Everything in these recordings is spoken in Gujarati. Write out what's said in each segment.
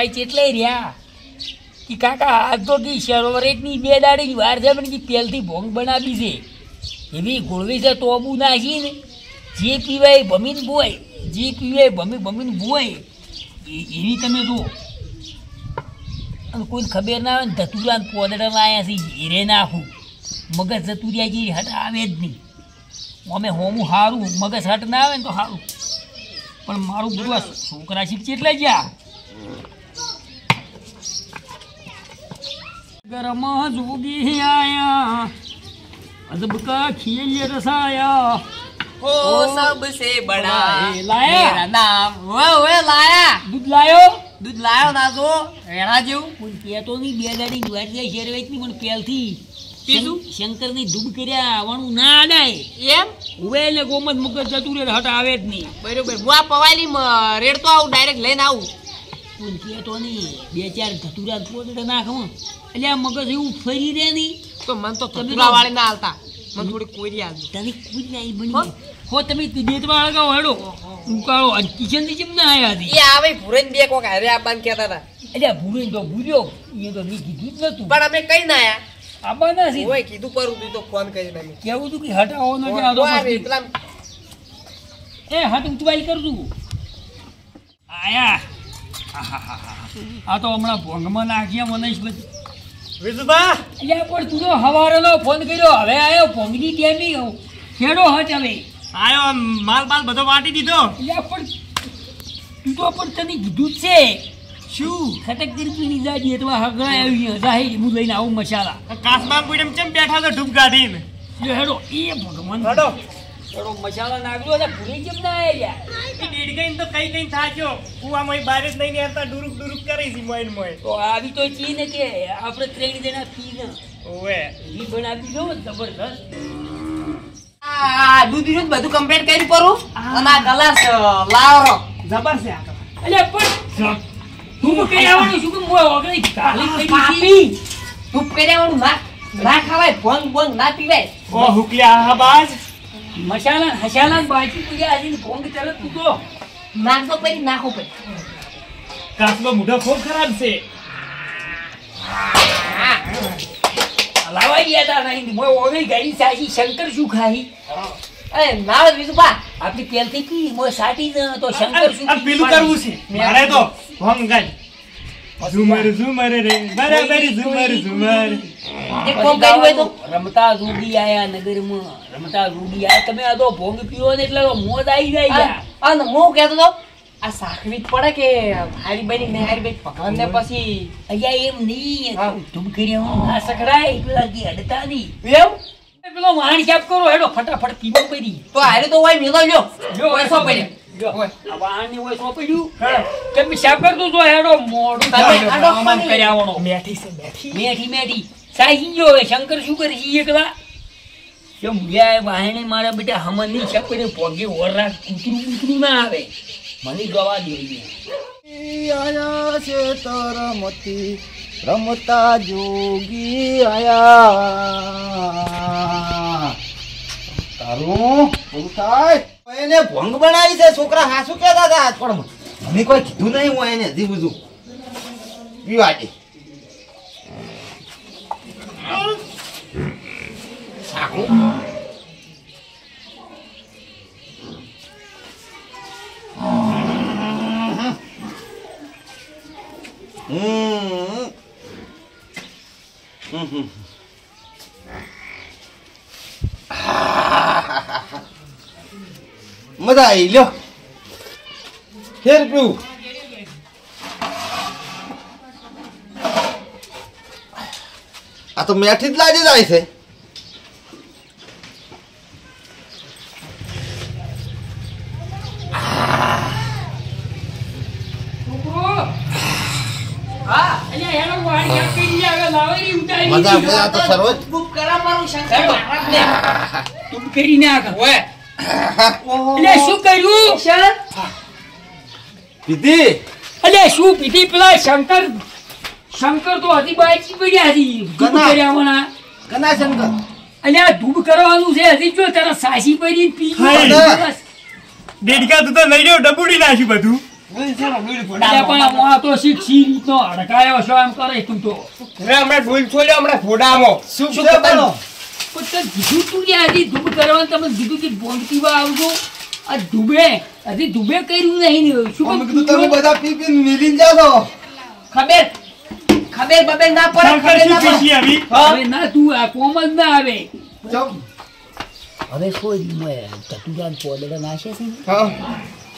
છોકરા ચેટલે રહ્યા કે કાકા આ તો કે શરવરેટની 2 દાડીની વાર છે પણ કે તેલથી ભોંગ બનાવી છે એવી ગોળવી છે ટોબુ નાખીને જે પીવાય ભમીને બોય જે પીવાય ભમીને બોય એવી તમે જુઓ અને કોઈને ખબર ના આવે ને ધતુરાન પોદડા લાયા છે હીરે નાખું મગજ ધતુરિયા જેવી હટ આવે જ નહીં અમે હોમું સારું મગજ હટ ના આવે ને તો સારું પણ મારું બધું છોકરા શીખશે એટલે જ્યાં गरम जोगी आया अजब का खेल रसाया हो सबसे बड़ा लाया मेरा नाम वो लाया दूध लायो ना जो રેણા જેવું કોઈ કહેતો નહીં 2 દાડી વાત જાય શેરવેચ ની પણ પહેલથી પીધું શંકર ની ધૂબ કર્યા આવવાનું ના આડાય એમ ઉવે ને ગોમત મગજ જતું રે હટ આવે જ નહીં બરોબર હું આ પવાઈલી રેડ તો આવું ડાયરેક્ટ લઈને આવું કોઈ કહેતો નહીં 2-4 ધતુરા પોતે નાખવા એટલે આ મગજ એવું ફરી રહે નહીં તો મન તો ધતુરા વાળી ના હાલતા મને થોડી કોરી આલજો તને કોઈ આવી બની હો તમે દેતવા લગાવો હેડો ઉકાળો અને કિચન થી કેમ ના આયા હતી એ આવે ભૂરેન બે કોક હારે આબાન કહેતા હતા એટલે ભૂરે તો ભૂલ્યો એ તો ની કીધું જ નતું પણ અમે કઈ ના આયા આબા નથી ઓય કીધું પર તું તો ફોન કરીને અમે કેવું તું કે હટાવો ન કે આદો એટલા એ હાથ ઉતવાઈ કરતું આયા આ તો હમણાં ભોંગમાં નાખ્યા મનેશ બધી વિજુબા એટલે પણ તું તો હવારનો ફોન કર્યો હવે આયો ભોંગની ટેમી ખેડો હટ હવે આયો માલ બધો વાટી દીધો એટલે પણ તું તો પણ તને કીધું જ છે શું ખટક કરી જાજી તો હગડા આવી જાહી હું લઈને આવું મસાલા કાસમાં પૂડમ ચમ બેઠા તો ઢૂપ ગાડીને લે હેડો એ ભગવાન હેડો હેડો મસાલા નાખજો એટલે ભૂલી જેમ ના આયા એ ડેડગઈન તો કઈ થાજો હું આ મય બારે જ નહીં નેતા ડુરુક કરી છી મોય તો આવી તો ચી ને કે આપણે 3 જણા પીને ઓવે ઈ બનાવી દો જબરદસ્ત આ દૂધ બધું કમ્પ્લીટ કરી પરું અને આ ગ્લાસ લાવો જબર છે આ અલે પણ તું કે આવવાનું શું કે મોય ઓગળી ગાલી પાપી તું કર્યાવાનું ના ખાવાય ભોંગ ના પીવાય ઓ હુકલિયા આબાજ મસાલા હસાલા બાજી પૂજા આજીને ભોંગ તરત તું તો નાખો પછી નાખો પછી કાસલો મુઢો ખૂબ ખરાબ છે લાવા ગયા તા નહીં મોય ઓગળી ગાડી સાચી શંકર શું ખાઈ એ નાળ વિજુબા આપણી પેલથી પી મોય સાટી જ તો શંકર શું આ પેલું કરવું છે મારે તો ભંગ ગાય ઝુમર રે બરાબર ઝુમર એક કોમ કર્યું હોય તો રમતા રૂડી આયા નગરમાં રમતા રૂડી આયા તમે આ તો ભોંગ પીવો ને એટલે મોજ આવી જાય અને હું કહેતો તો આ સાખવી પડે કે હારી બની ને હારી બની ભગવાન ને પછી અહીંયા એમ નહીં તું કર્યા ના સકરાય પેલા કે અડતા નહીં એમ પેલો વાણ સાફ કરો હેડો ફટાફટ પીવો પડી તો હારે તો હોય મેલો લ્યો લ્યો પૈસો પડ્યો આ વાણ ની હોય સોપડ્યું તમે સાફ કરતું તો હેડો મોડું તમે આડો સામાન કર્યાવણો મેઠી છે મેઠી સાહી ગયો હવે શંકર શું કરી છે એકલા જો મુયા વાહણે મારા બેટા હમન ની સપડે પોગે ઓરા કૂતરું ના આવે મને ગવા દેવી આયા છે તરમતી રમતા જોગી આયા તારું શું થાય એને ભંગ બનાવી છે છોકરા હાસુ કહેતા હતા પણ મને કોઈ કીધું નહીં હું એને હજી બધું પીવા દે સાકું મજા આવી લ્યો ફેર પીવું આ તો મેઠી જ લાગી જાય છે મજા આવે આ તો સર્વજ બુક કરા મારું શંકર મહારાજને તું કરી નાખ ઓય એટલે શું કર્યું શર પીધી અલે શું પીધી પેલા શંકર તો હતી બાઈક પડ્યા હતી ધૂપ કના? કર્યાવણા કના શંકર અને આ ધૂપ કરવાનું છે હજી જો તારા સાસી પડી પી હાય. બસ. ડેડકા તું તો લઈ રહ્યો ડબુડી નાખ્યું બધું અલ્યા પણ આમાં તો શીખી રીતનો હડકાયો છો એમ કરે તું તો હમણાં ડોલ છોડ્યો હમણાં ફોડામાં શું શું છે ખબર? બોલો? પણ તે કીધું તું કે હજી ધૂબ કરવાનું તમે કીધું કે ભોંગ પીવા આવજો આ ધૂબે હજી ધૂબે કર્યું નહીં ને શું અમે કામ કીધું તમે પીવો? બધા પી પીને મિલીને જાઓ છો. ખબર બબે ના પડે શંકર ખબર શું ના પડે. ખુશી આવી હવે ના તું આ કોમ જ ના આવે ચમ. હવે કોઈ ચતુરાન પોદડા નાશે છે ને હા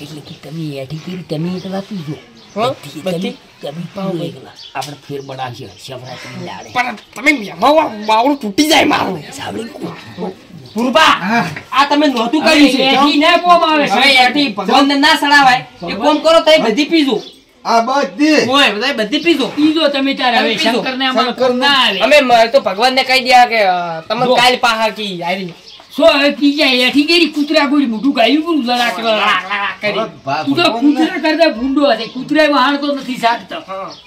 એટલે કે તમે એઠી કરી તમે એકલા પીજો હા? બધી તમે પાવ એકલા આપણે ફેર બનાવશે શિવરાત્રી દાડે પણ તમે મેમાં બાવળું તૂટી જાય મારું સાંભળી પૂરબા આ તમે નહોતું કર્યું છે એઠી ના કોમ આવે હવે એથી ભગવાનને ના સડાવાય એ કોમ કરો તો બધી પીજો આ બધી ઓય બધા બધી પીજો પીજો તમે તારે હવે તમે પીજો. શંકરને અમારો શંકરને. કોમ ના આવે અમે તો ભગવાનને કહી દયા કે તમે જો. કાલ પાહા કી આરી સો હવે પી જાય એઠી કરી કૂતરા ગોળી મોઢું ગાયું પૂરું લડાક લડાક કરી તું તો કૂતરા કરતા ભૂંડો હશે કૂતરા વહાણતો નથી સાચતો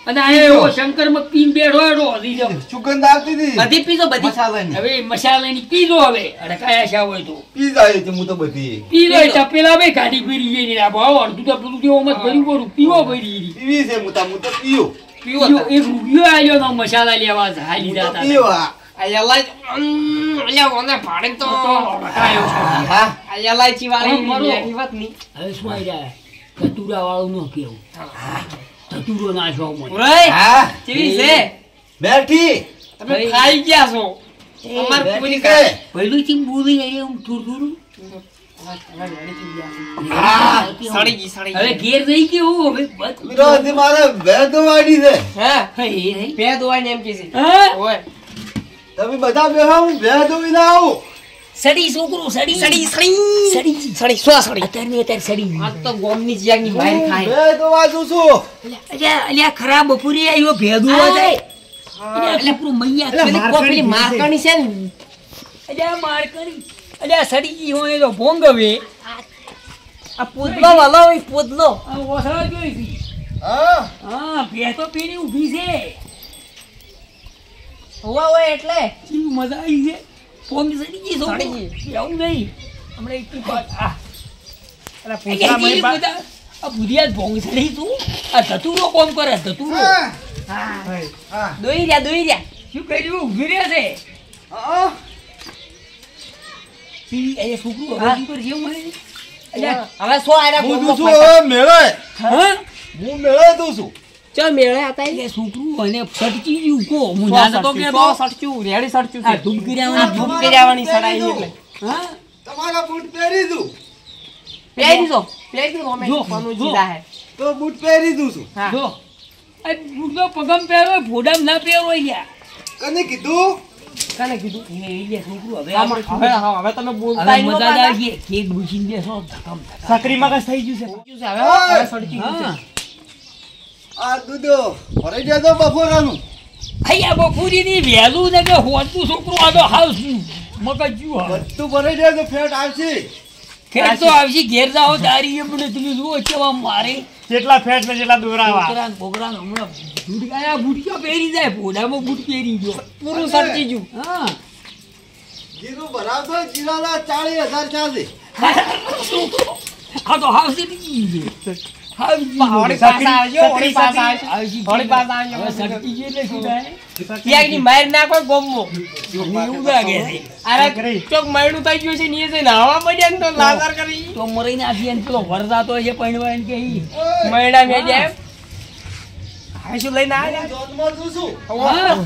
અને આ એવો શંકરમાં પીન બેઠો એનો હજી જો. સુગંધ આવતી હતી બધી પીજો બધી મસાલાની. હવે મસાલાની પીજો હવે અડકાયા શા હોય તો પી જાય છે હું તો બધી પીજો એ તપેલા ભાઈ કાઢી પીરી એ ની ભાવ અડધું તો પેલું જેવો મત ભર્યું પડું પીવો ભરી પીવી છે હું તો પીવું. પીવો એક રૂપિયો આવ્યો તો મસાલા લેવા જાય લીધા હું તો પીવા. અલ્યા ઓને પાડે તો અડકાયો છે. હા અલ્યા લાઈચી વાળી મરો. બેઠી વાત ની હવે શું આવી રહ્યા ધતુરા વાળું નો કેવું ધતુરો નાશો મને ઓય હા કેવી છે બેઠી તમે ખાઈ ગયા છો અમાર બેઠી પૂરી છે. કાઢ પહેલું થી બોલી આવી હું થોડું હા. સડી હવે ઘેર રહી ગયો હવે બસ. વિરોધી મારે વેદ વાડી છે. હા હે, હે. બે દોવાને એમ કીધી હા? ઓય તમે બધા બેહો હું વેદ વિના આવું. સડી છોકરો સડી સડી સડી સડી સડી સો સડી અત્યારે ને અત્યારે સડી આ તો ગોમની જીયાની માર હું ખાય વેદ વાંચું છું. અલ્યા અલ્યા ખરાબ બપોરે આવ્યો ભેદું આય. જાય અલ્યા પૂરું મૈયા પેલી કોપલી મારકણી છે ને અલ્યા માર કરી અલ્યા સડી ગઈ હોય તો ભોંગ હવે આ પૂતલો વાલો હોય પૂતલો આ ઓસરા જોઈ હતી હા હા ભે તો પેલી ઊભી છે હોવા હોય એટલે કેવી મજા આવી છે ભોંગ સડી ગઈ છોકરો. સડી ગઈ. એવું નહીં હમણાં એક વાત આ અલા કેવી પૂતળા મય બા- મજા આ ભૂરિયા ભોંગ સડી તું આ ધતુરો કોમ કરે ધતુરો હા. હા હા દોઈ રહ્યા શું કર્યું ઊભી રહ્યા છે હા. એ છોકરું હવે હા. શું કરશે હું હે? અલ્યા હવે સો આયરા હું ગોમમાં દઉં છું હવે મેળે. હા હું મેળે દઉં છું. ચો મેળે હતા એ છોકરું અને સટકી ગયું કો હું નાનો તો કે સો સડચું રેડી સડચું આ છે ધૂપ કર્યા ધૂપ કર્યાવાની સડાઈ એટલે હા તમારા બૂટ પહેરી દઉં. પહેરી દો અમે જો, કોનું જો. જીદા હે તો બૂટ પહેરી દઉં છું. હા જો આ બુડો પગમ પહેરો ફોડામ ના પહેરો યાર કને કીધું કને કીધું એ છોકરું હવે આમાં આપણે હવે તમે હવે બોલતા ય નો મજા પાછા. આવી કેક ભૂસીને બેસો ધકમ ધકમ સકરી મગજ થઈ ગયું છે હવે સડચી ગયું છે. હા આ દૂધો ભરાઈ જાય તો બપોરાનું. અહીંયા બપોરી ની વહેલું ને કે હોતું છોકરું આ તો હાઉસ મગજ જુ હવે બધું ભરાઈ જાય તો ફેટ આવશે. ખેર તો આવશે ઘેર જાઓ તારી એમ ને તમે જુઓ કેવા મારે જેટલા ફેટ ને જેટલા દોરાવા છોકરા હમણાં બૂટ ગયા બૂટ પહેરી જાય ફોડામાં બૂટ પહેરી ગયો પૂરું સડચી ગયું હા જીરું ભરાવતો જીરાના 40,000 ચાલશે. આ તો હાઉસ બીજી છે હાઉસ વળી પાછા આવજો વળી પાછા આવજો વળી પાછા હવે આવજો સટકી ગઈ એટલે શું થાય ક્યાંકની માર નાખો ગોમમાં મને એવું લાગે છે અરે ચોક મયડું થઈ ગયું છે નીચે નાવા પડ્યા ને તો લાચાર કરી તો મરી નાખી અને પેલો વરસાતો છે પૈણવા કે ઈ. મયડા મે જેમ હવે શું લઈને આવ્યા જોનમાં છું છું. હા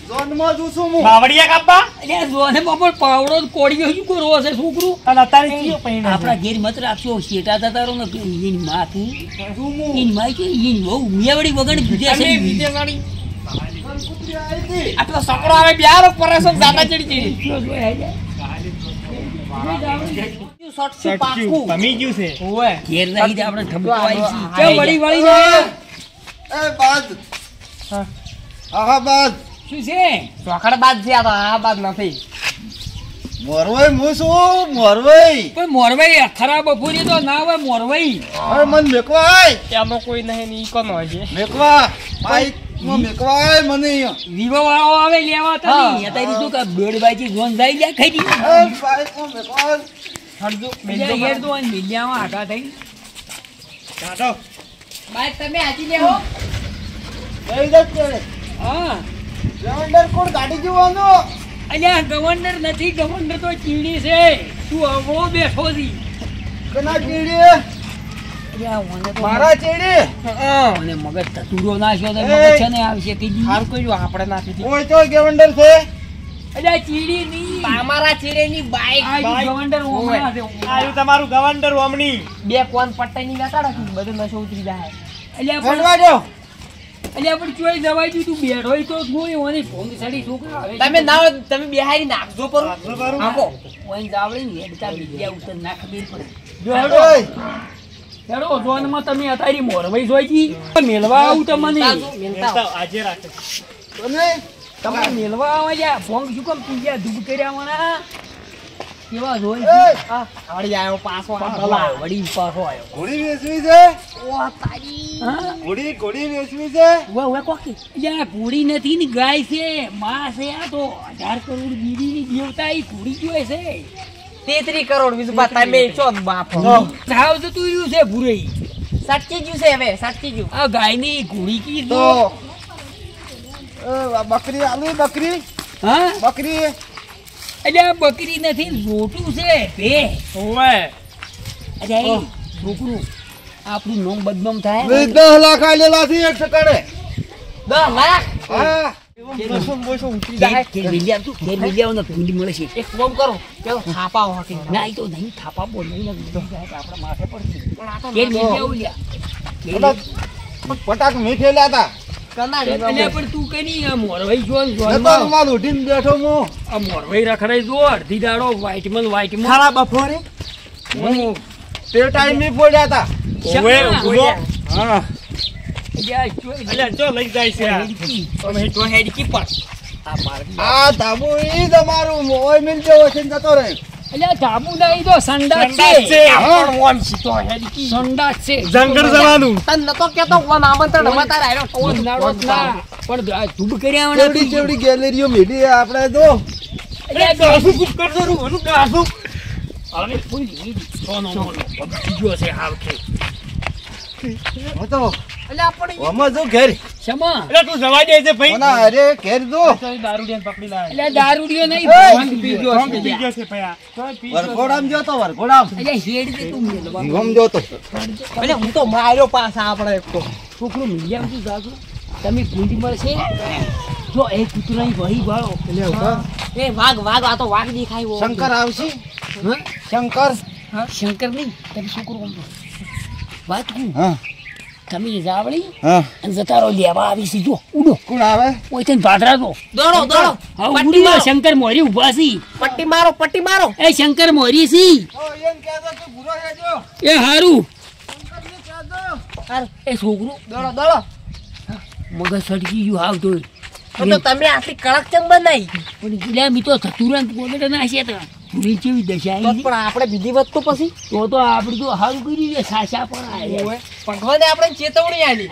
જોનમાં છું છું હું. બાવળિયા કાપા અલ્યા જોને બપોર પાવડો ને કોળીઓ શું કરવો છે છોકરું અને અત્યારે કયો પૈણો આપણા ઘેર મત રાખશો શેટા થતા રહો ને કે એની માં તું શું હું? એની માં કે એની બહુ મિયાવડી વગર બીજા તમે છે વિજય સાડી કૂતરી આવી હતી. આ પેલો છોકરો આવે બ્યારો પરેશો દાદા ચડી ચડી જો જો હે જા. સટશું પાકું ભમી ગયું છે ઓય ઘેર રહી દે આપણે ઠપકો આવી છે હા, કેમ વળી વળી ને એ બાદ. હા. આહા બાદ. શું છે ચોખડ બાદ છે આ તો આ બાદ નથી મોરવાઈ હું છું મોરવાઈ. પણ મોરવાઈ ખરાબ બપોરી તો ના હોય મોરવાઈ હવે મન મેકવાય એમાં કોઈ નહીં ને ઈ કોનો હશે મેકવા બાઈક માં મેકવાય મને અહીંયા. વિવો વાળો આવે લેવા તો હા. નહીં અત્યારે શું કે બેડ બાજી ઝોન જાય લ્યા ખાઈ દી એ બાઈક માં મેકવાય. હરજો બીજા હેડ તો મિલિયામાં આઘા થઈ કાઢો બાઈક તમે હાજી લેવો કઈ દસ કે હા ગવર્નર કોણ ગાડી જોવાનો અલ્યા ગવર્નર નથી, ગવર્નર તો ચીડી છે. તું અવળો બેઠો છી. કના ચીડી અલ્યા મને તો મારા ચીડી મને મગજ તતુરો નાખ્યો તો મગજ છે ને આવશે કીધી. હાર કોઈ આપણે નાખી દી ઓય તો ગવર્નર છે અલ્યા ચીડી ની તમારા ચીરેની બાઈક આ ઈ ગવર્નર ઓમણા છે. આયુ તમારું ગવર્નર ઓમની બે કોન પટ્ટાની બેસાડો બધું નશો ઉતરી જાય અલ્યા પણ ફરવા દો અલ્યા પણ ચોઈ દવાઈ દી તું બેઠો હોય તો જોઈ ઓની ભોંગ સાડી છોકરા આવે તમે ના હોય તમે બિહારી નાખજો પર આખો ઓઈ જાવડી ને હેડતા બીજા ઉતર ના ખબર પડે. જો ઓય હેડો હેડો જોનમાં તમે અતારી મોરવાઈ જોઈજી મેલવા આવું તમને. આજે રાખે તમે તમે મેલવા આવો યા ભોંગ શું કામ પૂજા ધૂપ કર્યા મણા કેવા જોઈ એ આવડી આવ્યો પાછો ભલા વડી પાછો આવ્યો. ઘોડી વેચવી છે ઓ તારી હા ઘોડી વેચવી છે વે કોકી યા ઘોડી નથી ને ગાય છે માં છે. આ તો 18 કરોડ બીડીની દેવતા ઈ ઘોડી જોઈ છે. 33 કરોડ બીજું બા તમે ચો બાપ સાવ તો તું યુ છે ભૂરી સાચી જ્યું છે હવે સાચી જ્યું આ ગાયની ઘોડી કી તો તો બકરી આલુ બકરી હા બકરી એટલે આ બકરી નથી જોટું છે બે ઓવે અરે એ છોકરું આપણું નોમ બદનામ થાય 10 લાખ આલેલા છે એક ટકાડે 10 લાખ હા કે મિલિયા તું કે મિલિયા ને પૂંજી મળે છે. એક ફોન કરો કેવો થાપા હોકી ના ઈ તો નહીં થાપા બોલ નહીં આપણા માથે પડશે. કે મિલિયા ઉલ્યા પટાક મીઠેલા હતા એટલે પણ તું કઈ નહીં આ મોરવાઈ જો ને નતો જોનમાં રૂમાલ ઉઠીને બેઠો હું આ મોરવાઈ રખડાઈ જો અડધી દાડો વાઈટમાં ખારા બફોરે હું તે ટાઈમે પડ્યા હતા ઓવે ઉભો હા અલ્યા જો લઈ જાય છે આ. તમે તો હેડકી પર આ ધાબુ ઈ તમારું ઓય મિલ જેવો છે ને જતો રહે અલ્યા ધાબુ નહીં તો સંડાસ સંડાસ છે. છે. પણ ઓમ સીતો હેડકી સંડાસ છે. જંગલ જવાનું તન નતો કેતો કોણ આમંત્રણ મતાર આયો ટોન સંડાસ ના. પણ આ ધૂપ કર્યા ચેવડી ચેવડી ગેલેરીઓ મેલી આપણે તો અલ્યા ગાસુ કુક કર દો રૂ ગાસુ હવે ફૂલ ઈ સોનો મોનો બીજો છે હાવ છે. હું તો એટલે આપણે ઓમાં જો ઘેર શમા અલ્યા તું જવા દે છે ભાઈ ઓના અરે ઘેર જો દારૂડિયાને પકડી લાય અલ્યા દારૂડિયો નહીં એ! ભાંગ પીજો કોણ છે. પી ગયો છે ભયા વરઘોડામ જો તો વરઘોડામ અલ્યા હેડ દે તું મેલવા. ગમ જો તો એટલે હું તો માર્યો પાછા આપણે એક તો છોકરું મિલિયા તું જાજો તમે ગુંડી મળશે જો એ કૂતરાની વહી વાળો એ વાઘ આ તો વાઘ દેખાય વો શંકર આવશે હા શંકર શંકર નહીં તમે છોકરું ગમતો વાત કહું હા તમે જાવડી હા અને જતારો લેવા આવી છે જો ઉડો કોણ આવે ઓય તને ભાદરા દો દોડો હા ઉડીમાં શંકર મોરી ઊભા છે. પટ્ટી મારો એ શંકર મોરી છે ઓ એમ કહેતો તું ભૂરો રહેજો એ હારું શંકરને કહેતો એ છોકરું દોડો મગજ સડકી ગયું હાવ તો તો તમે આટલી કડક ચમ બનાવી પણ ગિલા મી તો તુરંત પોતે નાખ્યા હતા પૂરી કેવી દશા તો આવી પણ આપણે બીજી વસ્તુ પછી તો આપણે તો હારું કર્યું છે સાસા પણ આયા ભગવાને આપણે ચેતવણી આલી